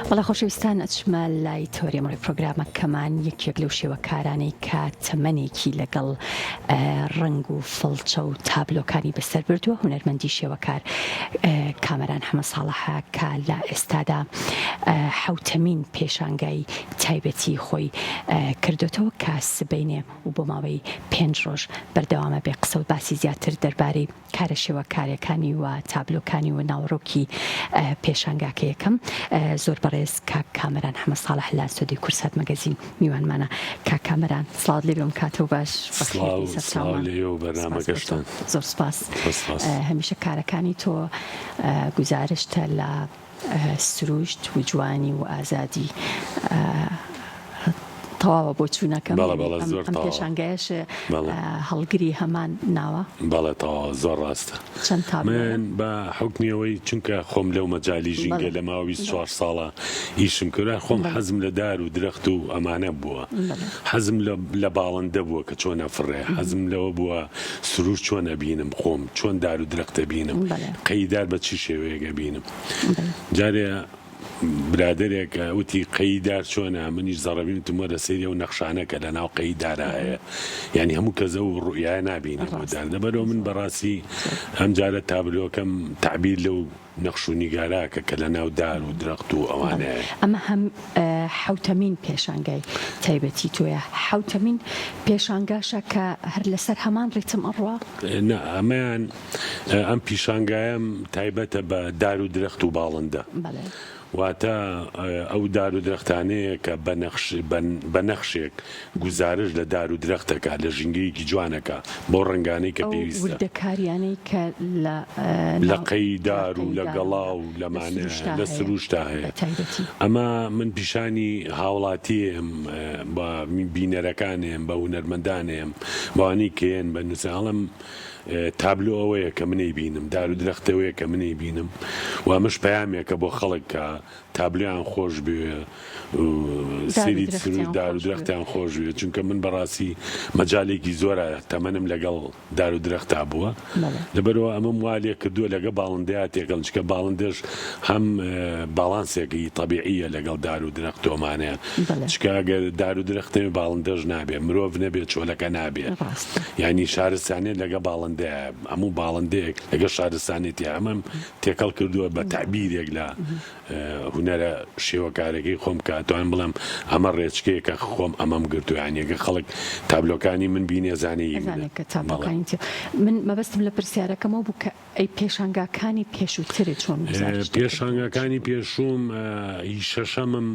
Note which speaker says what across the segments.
Speaker 1: والله خۆشەویستان ئەچمە لای تۆریەمەڕی پرۆگرامەکەمان یەکێک لەو شێوەکارانەی کە تەمەنێکی لەگەڵ ڕنگ و فڵچە و تابلۆکانی بەسەر بردووە هونەرمەندی شێوەکار کامەران حەمەدساڵحە کە لە ئێستادا حوتەمین پێشانگای تایبەتی خۆی کردوتەوە کە سبەینێ و بۆ ماوەی 5 ڕۆژ بەردەوامە بێ قسە و باسی زیاتر دەربارەی کارە شێوەکارەکانی و تابلۆکانی و ناوڕۆکی پێشانگاکە یەکەم زۆر بەڕێز کاک کامەران حەمەدساڵح لە سۆدی کورسات مەگەزین میوانمانە کاک کامەران سڵاوات لێ بێم کاتەوە باش زۆر سپاس هەمیشە کارەکانی تۆ گزارشتە لە سروشت و جوانی و ئازادی تەواوە بۆ چوونەکەم ئەم پێشانگایش هەڵگری هەمان ناوە
Speaker 2: بەڵێ تەواوە زۆر ڕاستە من بە حوکمیەوەی چونکە خۆم لەو مەجای ژینگە لە ماوەی 24 ساڵە ئیشم کرا خۆم حەزم لە دار و درەخت و ئەمانە بووە حەزم لە باڵندە بووە کە چۆن ئەفڕێ حەزم لەوە بووە سروش چۆن ئەبینم خۆم چۆن دار و درەختە بینم قەیدار بە چی شێوەیەکە بینم جارێ برادێک وتی قەیدار چۆنە منیش زەڕەبینتم وەرە سەیرە و نەخشانەکە لە ناو قەیدارە هەیە یعنی هەموو کەزە و ڕوئیای نابینم بۆدار دەبەرەوە من بەڕاستی ئەم جارە تابلۆکەم تعبیر لەو نەخش و نیگاراکە کە لە ناو دار و درەخت و ئەوانەیە
Speaker 1: ئەمە هەم حوتەمین پێشانگای تایبەتی تۆیە حوتەمین پێشانگاشە کە هەر لەسەر هەمان ڕێتم ئەڕوا
Speaker 2: ئەمەیان ئەم پیشانگایەم تایبەتە بە دار و درەخت و باڵندە واتە ئەو دار و درەختانەیە کە بە نەخشێک گزارش لە دار و درەختەکە لە ژینگەیەکی جوانەکە بۆ ڕنگانەی کە پێویستە
Speaker 1: وردەکاریانەی کە
Speaker 2: لە قەیدار و لە گەڵا و لەمانە لە سروشتا هەیە ئەمە من پیشانی هاوڵاتیم بە بینەرەکانێم بە هونەرمەندانێم بەوانەی کێن بە نووسڵم تابلۆ ئەوەیە کە منەی بینم دار و درەختەوەیە کە منەی بینم و ئەمەش پەیامێکە بۆ خەڵک کە تابلۆیان خۆش بوێ سری دار و درەختیان خۆش بوێ چونکە من بەڕاستی مەجالێکی زۆرە تەمەنم لەگەڵ دار و درەختا بووە لەبەرەوە ئەمەم والێ کردووە لەگە باڵندەیە تێگەڵ چکە باڵندەش هەم باڵانسێکی تەبیعیە لەگەڵ دار و درەختۆمانەیە چکە ئەگەر دار و درەختێ باڵندەش نابێ مرۆڤ نەبێت چۆلەکە نابێ یعنی شارستانێت لەگە باڵندەیە هەموو باڵندەیەک لەگە شارستانێتی ئەمەم تێکەڵ کردووە بە تعبیرێک لە هونەرە شێوەکارەکەی خۆم کاتوان بڵم ئەمە ڕێچکەیەکە خۆم ئەمەم گرتویانیەکە خەڵک تابلۆکانی من بینێزانەیە
Speaker 1: من مەبەستم لە پرسیارەکەمەوە بوو کە ئەی پێشانگاکانی پێشووترێت چۆن
Speaker 2: پێشانگاکانی پێشوم شەشەمم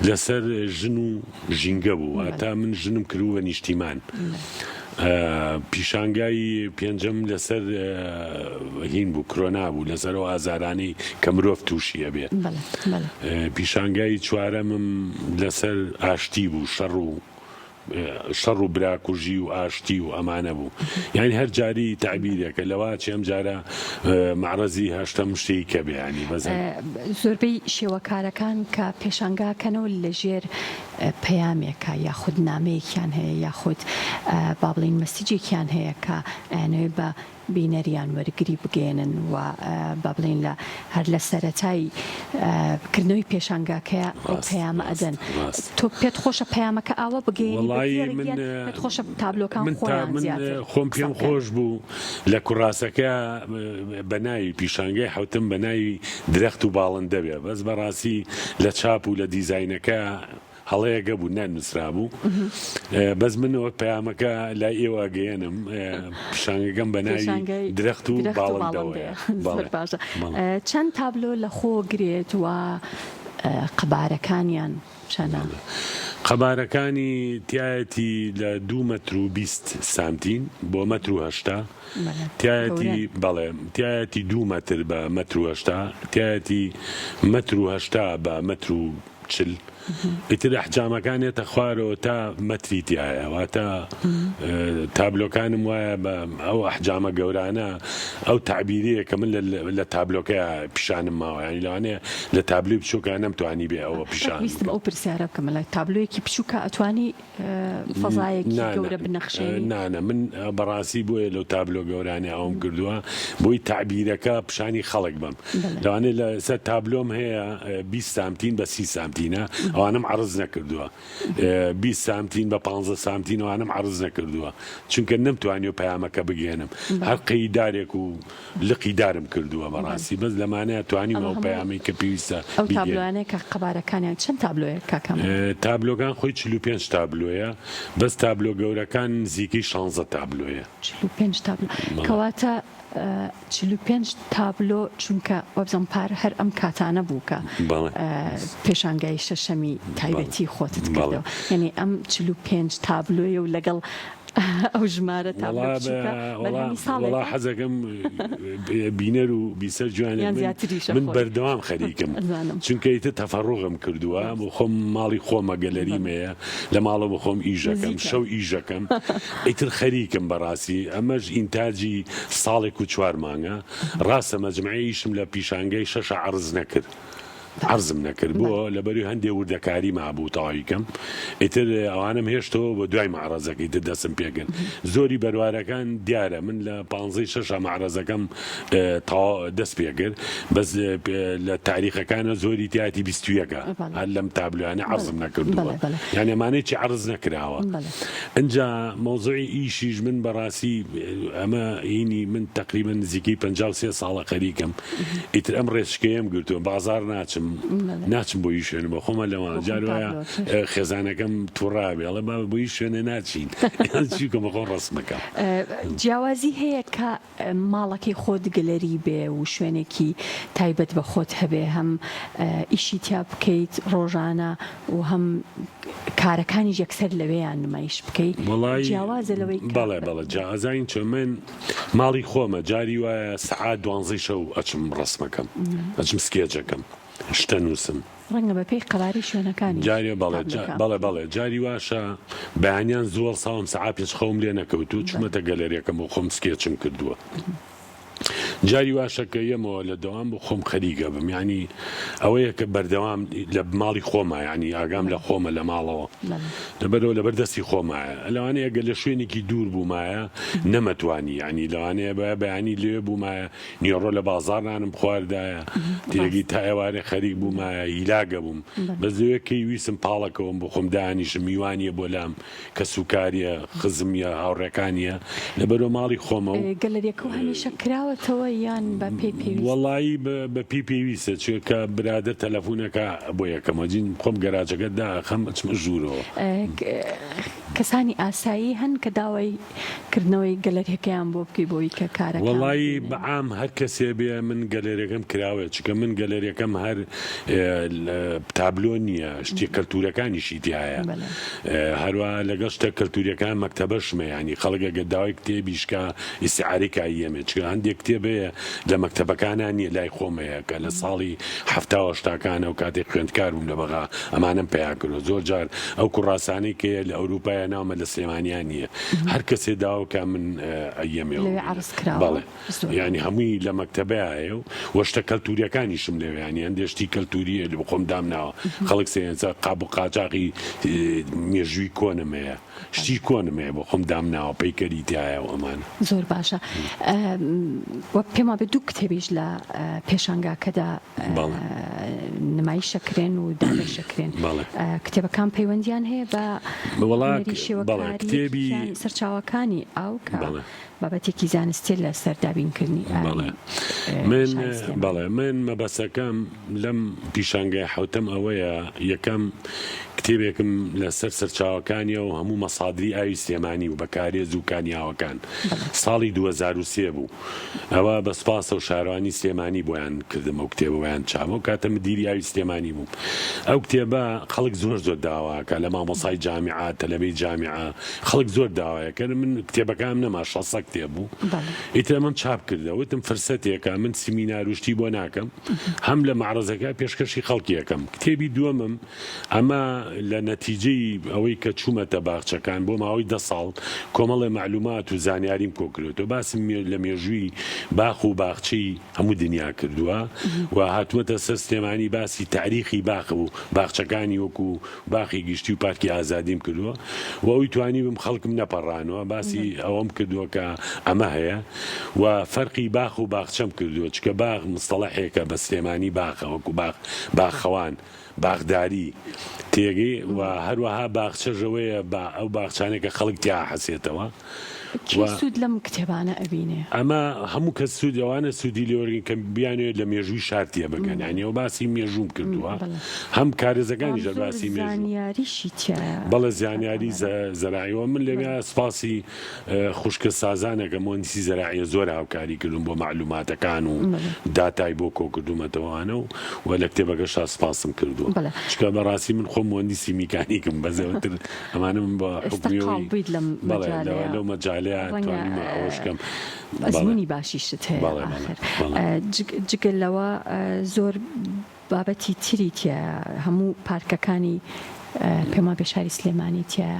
Speaker 2: لەسەر ژن و ژینگە بوو هەتا من ژنم کردووە نیشتیمان پیشانگای پێنجەم لەسەر هین بوو کۆنا بوو لەسەرەوە ئازارانەی کە مرۆڤ تووشیە بێت پیشانگای چوارەمم لەسەر ئاشتی بوو شەڕ و براکوژی و ئاشتی و ئەمانە بوو یعنی هەر جاری تعبیرێکە لەوا چێم جارە معرەزی هەشتەم شتێی کە بێیانی بەزە
Speaker 1: زۆربەی شێوەکارەکان کە پێشانگاکەنەوە لەژێر پەیامێکە یاخود نامەیەکیان هەیە یاخود با بڵین مەسیجێکیان هەیە کە ئەنوێ بە بینەریان وەرگری بگێنن و با بڵین لە هەر لە سەرەتای کردنەوەی پێشانگاکەیە ئەو پەیامە ئەدەن تۆ پێت خۆشە پەیامەکە ئاوە بگەێنی خۆشە تابلۆکان
Speaker 2: خۆم پێم خۆش بوو لە کوڕاسەکە بەناوی پیشانگای حوتم بەناوی درەخت و باڵندە بێ بەس بەڕاستی لە چاپ و لە دیزاینەکە هەڵەیەگە بوو نانووسرا بوو بەس منەوە پەیامەکە لای ئێوە گەیەنم پیشانگەکەم بە ناوی درەخت و باڵندەوەیە
Speaker 1: چەند تابلۆ لە خۆ گرێت و قەبارەکانیان چەنە
Speaker 2: قەبارەکانی تایەتی لە 2 مەتر و 20 سانتین بۆ مەتر و 80 تایەتی 2 مەتر بە مەتر و 80 تایەتی مەتر و 80 بە مەتر و 40 ئیتر ئەحجامەکانێتە خوارەوە تا مەتری تایە واتە تابلۆکانم وایە بە ئەو ئەحجامە گەورانە ئەو تعبیریە کە من لە تابلۆکە پیشانم ماوە ینی لەوانەیە لە تابلوی بچووکە نەمتوانی بێ ئەوە پیشان
Speaker 1: ویستم ئەو پرسیارە بکەم لە تابلۆیەکی بچووکە ئەتوانی فەزایەکی گەورە بنەخشێنی
Speaker 2: نانە من بەڕاستی بۆیە لەو تابلۆ گەورانە ئەوم کردووە بۆی تعبیرەکە پیشانی خەڵک بم لەوانەیە لە سەر تابلۆم هەیە 20 سامتین بە 30 سامتینە ئەوانم عرض نەکردووە 20 سامتین بە 15 سامتین ئەوانم عرض نەکردووە چونکە نەمتوانی و پەیامەکە بگێنم هەر قەیدارێک و لقیدارم کردووە بەڕاستی بەس لەمانەیە توانی ئەو پەیامی کە پێویستە
Speaker 1: ئەو تابلۆیانەیە کە قەبارەکانیان چەند تابلۆیە کاکەم
Speaker 2: تابلۆکان خۆی 45 تابلۆیە بەس تابلۆ گەورەکان نزیکەی 16 تابلۆیە
Speaker 1: 45 تابلۆ کەواتە 45 تابلۆ چونکە وەبزەم پار هەر ئەم کاتانە بووکە پێشانگای شەشەمی تایبەتی خۆتت کردەوە یعنی ئەم 45 تابلۆیە و لەگەڵ ئەو ژمارە
Speaker 2: وڵا حەزەکەم بینەر و بیسەر جوانێ من بەردەوام خەریکم چونکە ئیتر تەفەڕۆغم کردووە بۆ خۆم ماڵی خۆمە گەلەریمەیە لە ماڵە بۆ خۆم ئیژەکەم شەو ئیژەکەم ئیتر خەریکم بەڕاستی ئەمەش ئینتاجی ساڵێک و 4 مانگە ڕاستە مەجموعەی ئیشم لە پیشانگەی 6 عرض نەکرد عرضم نەکرد بووە لەبەروی هەندێک وردەکاری مابوو تەواویکەم ئیتر ئەوانم هێشتەوە بە دوای معرەزەکەی تر دەستم پێکرد زۆری بەروارەکان دیارە من لە 15 معرەزەکەم دەست پێکرد بەس لە تاریخەکانە زۆری تیاتی 21ەکە هەر لەم تابلوانە عرضم نەکردووە یعنی ئەمانەیەکی عرض نەکراوە ئەنجا مۆزوعی ئیشیش من بەڕاستی ئەمە هینی من تقریبا نزیکەی 53 ساڵە خەریکم ئیتر ئەم ڕێچکەیەم گرتووە بازار ناچم بۆی شوێنە بە خۆمە لەوان جاروایە خێزانەکەم تووڕابێ ئەڵێ با بۆی شوێنە ناچین چیکە بە خۆ ڕستمەکە
Speaker 1: جیاوازی هەیە کە ماڵەکەی خۆت گەلەری بێ و شوێنێکی تایبەت بە خۆت هەبێ هەم ئیشی تیا بکەیت ڕۆژانە و هەم کارەکانی یەکسەر لەوەیان نمایش بکەیت جیاوازە لەوەی
Speaker 2: بەڵێ جیاوازین چۆن من ماڵی خۆمە جاری وایە سەعات 12 شەو ئەچم ڕستمەکەم ئەچم سکێجەکەم شتە نووسم
Speaker 1: ڕەنگە بە پێی قەباری شوێنەکانی
Speaker 2: جاری بەڵێ جاری واشە بەیانیان زۆر ساڵم سەعات پێش خەوم لێ نەکەوتو چوومەتە گەلەریەکەم و خۆم سکێچم کردووە جاری واشەکە یەمەوە لە دەوام بۆ خۆم خەریکە بم ینی ئەوەیە کە بەردەوام لە ماڵی خۆمە ینی ئاگام لە خۆمە لە ماڵەوە لەبەرەوە لە بەردەستی خۆمایە لەوانەیە ئەگەر لە شوێنێکی دوور بوومایە نەمەتوانی ینی لەوانەیە بەیانی لێ بوومایە نیۆڕۆ لە بازارانم خواردایە تێگی تا ئێوارێ خەریک بوومایە هیلاگە بووم بەس لەوەکەی ویسم پاڵەکەوم بۆ خۆم دانیشم میوانیە بۆ لام کە سوکاریە خزمیە هاوڕێکانیە لەبەرەوە ماڵی خۆمە و
Speaker 1: گەلەریەکە هەمیشە کراوەتەوە یان بە پێی پێویست
Speaker 2: وەڵایی بە پێی پێویستە چونکە برادر تەلەفۆنەکە بۆ یەکەمەجین خۆم گەراجەکە داخەم ئەچمە ژوورەوە
Speaker 1: کەسانی ئاسایی هەن کە داوای کردنەوەی گەلەریەکەیان بۆ بکەی بۆی کە کارەکە
Speaker 2: وەڵایی بەعام هەر کەسێ بێ من گەلەریەکەم کراوە چکە من گەلەریەکەم هەر تابلۆ نییە شتی کەلتورەکانیشی تایە هەروە لەگەڵ شتە کەلتوریەکان مەکتەبەشمە ینی خەڵکە گەداوای کتێبیشکە ئیسعارێکە ئەمێ چکە هەندێک کتێبەیە لە مەکتەبەکانان نیە لای خۆمەیە کە لە ساڵی 1970 و کاتێک خوێندکار بووم لە بەغا ئەمانم پیا کردو زۆر جار ئەو کوڕاسانەی کە لە ئەوروپایە ناومە لە سلێمانیان نییە هەر کەسێ داوکە من ئەیەمێ بەڵێ ینی هەمووی لە مەکتەبەیە و وەشتە کەلتوریەکانیشم لەوێیانی هەندێشتی کەلتوریە لە بخۆم دامناوە خەڵک سێنسە قاب و قاچاقی مێژووی کۆنمەیە شتی کۆنمەیە بۆ خۆم دامناوە پەیکەری تایە و ئەمان
Speaker 1: زۆر باشە وە پێما بە دوو کتێبیش لە پێشانگاکەدا نمایشەکرێن و دانیشەکرێن کتێبەکان پەیوەندیان هەیە بە شێوەکاری سەرچاوەکانی ئەو کە بابەتێکی زانستی لە سەردابینکردنی
Speaker 2: من مەبەسەکەم لەم پیشانگای حوتەم ئەوەیە یەکەم کتێبێکم لەسەر سەرچاوەکانیە و هەموو مەسادری ئاوی سلێمانی و بەکارێز و کانیاوەکان ساڵی 2003 بوو ئەوە بە سپاسە و شارەوانی سلێمانی بۆیان کردم ئەو کتێبەوەیان چاوە و کاتە مدیری ئاوی سلێمانی بووم ئەو کتێبە خەڵک زۆر داواکە لە مامۆسای جامیعە تەلەبەی جامیعە خەڵک زۆر داوایەکە من کتێبەکەم نەما 600 کتێب بوو ئیتر من چاپ کردە وتم فرسەتێکە من سیمیناروشتی بۆ ناکەم هەم لە معرەزەکە پێشکەشی خەڵکی یەکەم کتێبی دووەمم ئەمە لە نەتیجەی ئەوەی کە چوومەتە باخچەکان بۆ ماوەی 10 ساڵ کۆمەڵی معلومات و زانیاریم کۆکرێتەوە باسم لە مێژووی باخ و باخچەی هەموو دنیا کردووە و هاتووەتە سەر سلێمانی باسی تاریخی باخ و باخچەکانی وەکو باخی گشتی و پارکی ئازادیم کردووە و ئەوی توانی بم خەڵکم نەپەڕانەوە باسی ئەوەم کردووە کە ئەمە هەیە و فەرقی باخ و باخچەم کردووە چکە باخ مستەڵەحێکە بە سلێمانی باخە وەکو باخەوان باخداری تێگەی و هەروەها باخچەژەوەیە ئەو باخچانێکە خەڵک تیا حەسێتەوە
Speaker 1: سوود لەم کتێبانە ئەبینێ
Speaker 2: ئەمە هەموو کە سوود ئەوانە سوودی لێوەرگن کە بیانوێت لە مێژووی شارتیە بگەن ینی ئەو باسی مێژووم کردووە هەم کارێزەکانی ژە باسی
Speaker 1: زانیاریشی
Speaker 2: بەڵێ زانیاری زەراعیەوە من لەوێ سپاسی خوشکە سازانێکە مۆنیسی زەراعیە زۆر هاوکاری کردم بۆ معلوماتەکان و داتای بۆ کۆکردومەتەوەوانە و لە کتێبەکەشا سپاسم کردووە چکە بەڕاستی من خۆم مۆنیسی میکانیکم بەزەوەتر ئەمانە من بە حکمیەوەی لەو مەجال ئەوشکەم
Speaker 1: ئەزمموی باشیشت هەیە جگەل لەوە زۆر بابەتی تری تە هەموو پارکەکانی پێما بێشاری سلێمانی تایە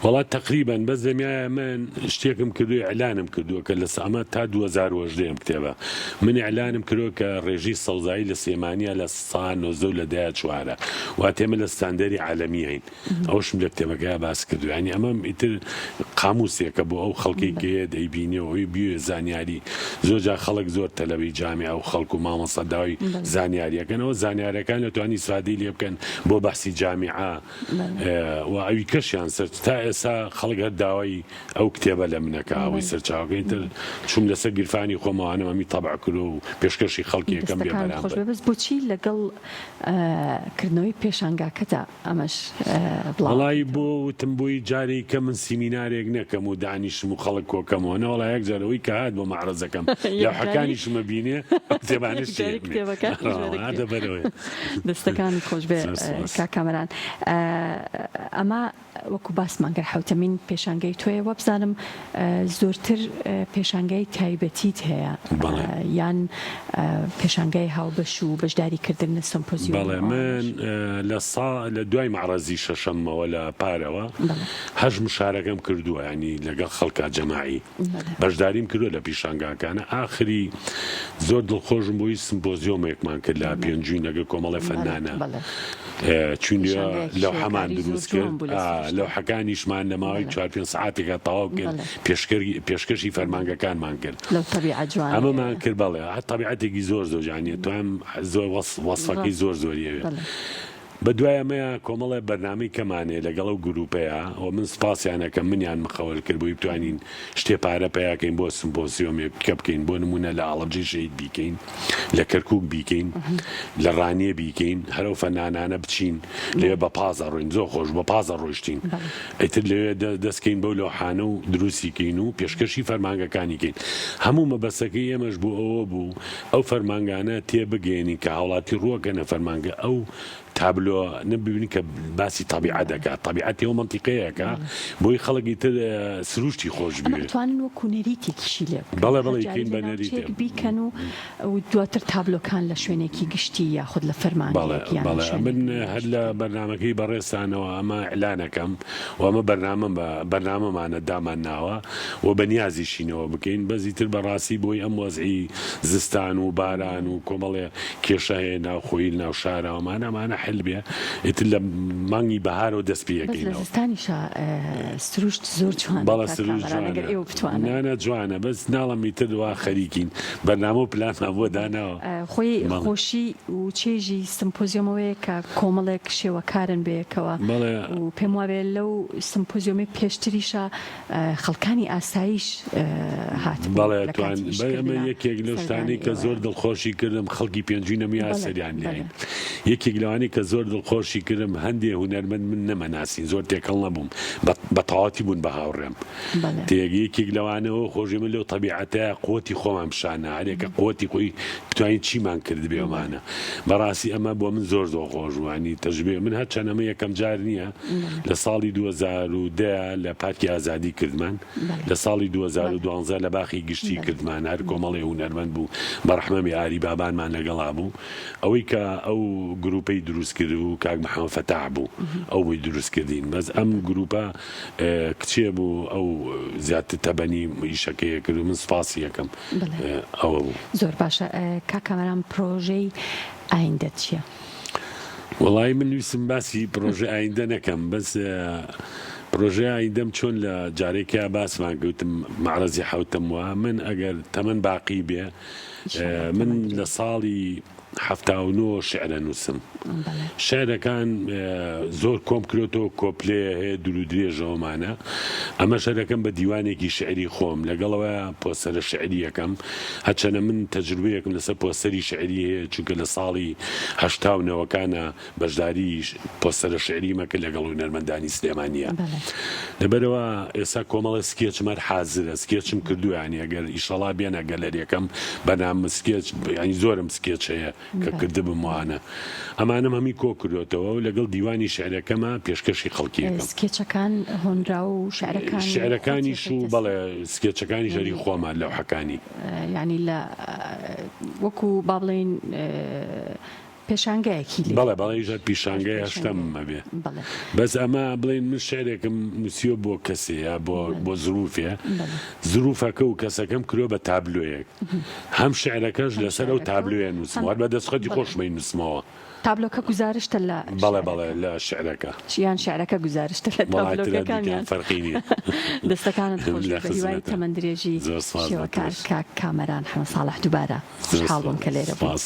Speaker 2: وڵات تقریبان بەس دەمیایە من شتێکم کردووی ئەلانم کردووە کە لە سامە تا 2010 کتێبە من ئەلانم کردووە کە ڕێژی سەوزایی لە سلێمانیە لە سان و زەو لە دایە چوارە واتێمە لە ستاندەری عالەمی هەین ئەوشم لە کتێبەکە باس کردو ینی ئەمە ئیتر قاموسێکە بۆ ئەو خەڵکی گەیە دەیبینێەوەی بیێ زانیاری زۆرجا خەڵک زۆر تەلەوی جامعە و خەڵک و مامۆسەداوی زانیاریەکەنەوە زانیارەکان لەتوانی سوادی لێ بکەن بۆ بەحسی جامعە و ئەوی کەشیان سەر تا ئێستا خەڵک هەر داوای ئەو کتێبە لە منەکە ئەوەی سەرچاوەکەی تر چوم لەسەر گیرفانی خۆمەوانەمەمی تەبع کرد و پێشکەشی خەڵکی یەکەم لێ بەرامبەر
Speaker 1: بەس بۆچی لەگەڵ کردنەوەی پێشانگاکەدا ئەمەش
Speaker 2: وڵی بۆ وتم بۆی جارێک کە من سیمینارێک نەکەم و دانیشم و خەڵک کۆکەمەوە نەوەڵا یەک جارەوەی کە هات بۆ معرەزەکەم لەو حەکانیشمە بینێ کتێبانش
Speaker 1: دەستەکانی خۆش بێ کاکامەران ئەمە وەکو باسمان کرد حوتەمین پێشانگەی تۆیە وە بزانم زۆرتر پێشانگەی تایبەتیت هەیە یان پێشانگەی هاوبەش و بەشداریکردن لە سمپۆزیۆم
Speaker 2: بەڵێ من لە دوای معرەزی شەشەمەوە لە پارەوە هەژ مشارەکەم کردووە ینی لەگەڵ خەڵکا جەماعی بەشداریم کردووە لە پیشانگاکانە ئاخری زۆر دڵخۆشم بۆی سمپۆزیۆمێکمان کرد لە پێنجووی لەگەڵ کۆمەڵی فەنانە چونە لەو هەمان دروست کرد لەو حەکانیشمان لە ماوەی 4-5 ساعتێکە تەواو کرد پێشکەشی فەرمانگەکانمان کرد ئەمەمان کرد بەڵێ تەبیعەتێکی زۆر زۆرجانیە تو ئەم زۆر وەسفەکەی زۆر زۆریەوێ بە دوایەمەیە کۆمەڵی بەرنامەی کەمانێ لەگەڵ ئەو گروپەیە و من سپاسیانەکە منیان مخەوەر کرد بۆی بتوانین شتێ پارە پیاکەین بۆ سمپۆزیۆمێک کە بکەین بۆ نمونە لە ئاڵەبجی شەید بیکەین لە کەرکووک بیکەین لە ڕانیە بیکەین هەرو فەنانانە بچین لێ بە پازە ڕۆین زۆر خۆش بە پازە ڕۆشتین ئیتر لەوێ دەستکەین بەو لەوحانە و دروستیکەین و پێشکەشی فەرمانگەکانیکەین هەموو مەبەسەکەی ئێمەش بوو ئەوە بوو ئەو فەرمانگانە تێبگەێنی کە هاوڵاتی ڕووەکەنە فەرمانگە ئەو تابلۆ نبینی کە باسی طبیعت دەکات طبیعەتی ئەو منتیقەیەکە بۆی خەڵکی تر سروشتی خۆش بێت
Speaker 1: توانن وەکو نەریتێکیشی لێ
Speaker 2: بەڵێ بەڵێکین بە نەریتێک
Speaker 1: بیکەن و دواتر تابلۆکان لە شوێنێکی گشتی یاخود لە فەرمانێکیان
Speaker 2: من هەر لە بەرنامەکەی بەڕێستانەوە ئەمە ئەلانەکەم و ئەمە بەرنامەمانە دامان ناوە و بەنیازیشینەوە بکەین بەزی تر بەڕاستی بۆی ئەم وەزعی زستان و باران و کۆمەڵێ کێشە هەیە ناوخۆی ناو شارەوەمانەمانە حل بێ ئیتر لە مانگی بەهارەوە دەست پێەکەینەوە
Speaker 1: ستانیشە سروشت زۆر جوان
Speaker 2: بەڵە سروشت جوانە جوانە بەس ناڵم ئیتر وا خەریکین بەرنامە و پلانمان بۆ داناوە
Speaker 1: خۆی خۆشی و چێژی سمپۆزیۆمەوەیە کە کۆمەڵێک شێوەکارن بەیەکەوە و پێم وابێ لەو سمپۆزیۆمی پێشتریشە خەڵکانی ئاسایش هات
Speaker 2: بەڵێ ئەمە یەکێک لەو شتانەی کە زۆر دڵخۆشی کردم خەڵکی پێنجووی نەمی ئاسەریان لێین یەکێک لەوانەی ئەوەی کە زۆر دڵخۆشی کردم هەندێک هونەرمەند من نەمەناسین زۆر تێکەڵ نەبووم بەتەواتی بوون بە هاوڕێم تێگەیەکێک لەوانەوە خۆشی من لەو تەبیعەتە قوتی خۆمان پیشانە هەرێکە قوتی خۆی بتوانین چیمان کرد بێمانە بەڕاستی ئەمە بۆ من زۆر خۆش وانی تەجربێ من هەرچەنەمە یەکەم جار نییە لە ساڵی 2010 لە پارکی ئازادی کردمان لە ساڵی 2012 لە باخی گشتی کردمان هەر کۆمەڵی هونەرمەند بوو بەڕەحمەمی ئاری بابانمان لەگەڵا بوو ئەوەی کە ئەو گروپەی دروست کرد و کاک محەممەد فەتاح بوو ئەوەی دروست کردین بەس ئەم گروپە کچێ بوو ئەو زیاتر تەبەنی ئیشەکەیە کرد و من سپاسی یەکەم ئەوە بوو.
Speaker 1: زۆر باشە کاکەمەران پرۆژەی ئایندە چییە؟
Speaker 2: وەڵای من نووسم باسی پرۆژە ئایندە نەکەم بەس پرۆژه ئایندەم چۆن لە جارێکە باسمان گوتم معرەزی حوتم وە من ئەگەر تەمەن باقی بێ من لە ساڵی 79 شعرە نووسم شعرەکان زۆر کۆم کرێتەوە کۆپلێ هەیە دوور و درێژەوەمانە ئەمە شعرەکەم بە دیوانێکی شعری خۆم لەگەڵەوە پۆستەرە شعری یەکەم هەرچەنە من تەجروبەیەکم لەسەر پۆستەری شعری هەیە چونکە لە ساڵی 89ەکانە بەشداری پۆستەرە شعری مەکە لەگەڵ هونەرمەندانی سلێمانیە لەبەرەوە ئێستا کۆمەڵە سکێچمەر حازرە سکێچم کردو ینی ئەگەر ئیشەڵا بێنە گەلەریەکەم بەنام سکێچ ینی زۆرم سکێچ هەیە کە کردبم وانە ئەمانم هەمی کۆ کردوێتەوە و لەگەڵ دیوانی شعرەکەمە پێشکەشی خەڵکیەکەم
Speaker 1: سکێچەکان هۆنرا و
Speaker 2: شعرەکانیش و بەڵێ سکێچەکانی ژەری خۆمان لەوحەکانی
Speaker 1: ینی لە وەکو با بڵێن پێشانگایەکی
Speaker 2: بەڵێ ژەر پیشانگای هەشتەممە بێ بەس ئەمە بڵێن من شعرێکم نووسیوە بۆ کەسەیە بۆ زروفێ زروفەکە و کەسەکەم کرۆ بە تابلۆیەک هەم شعرەکەش لەسەر ئەو تابلۆیە نووسم وات بە دەستخەتی خۆشمەی نووسمەوە
Speaker 1: تابلۆکە گزارشتە لە
Speaker 2: بەڵێ لە شعرەکە
Speaker 1: چیان شعرەکە گزارشتە لە تابلۆکەکانیان
Speaker 2: فەرقی نییە
Speaker 1: دەستەکانت خۆش بە هیوای تەمەندرێژی شێوەکار کاک کامەران حەمە ساڵح دووبارە خوشحاڵ بووم کە لێرە بوو.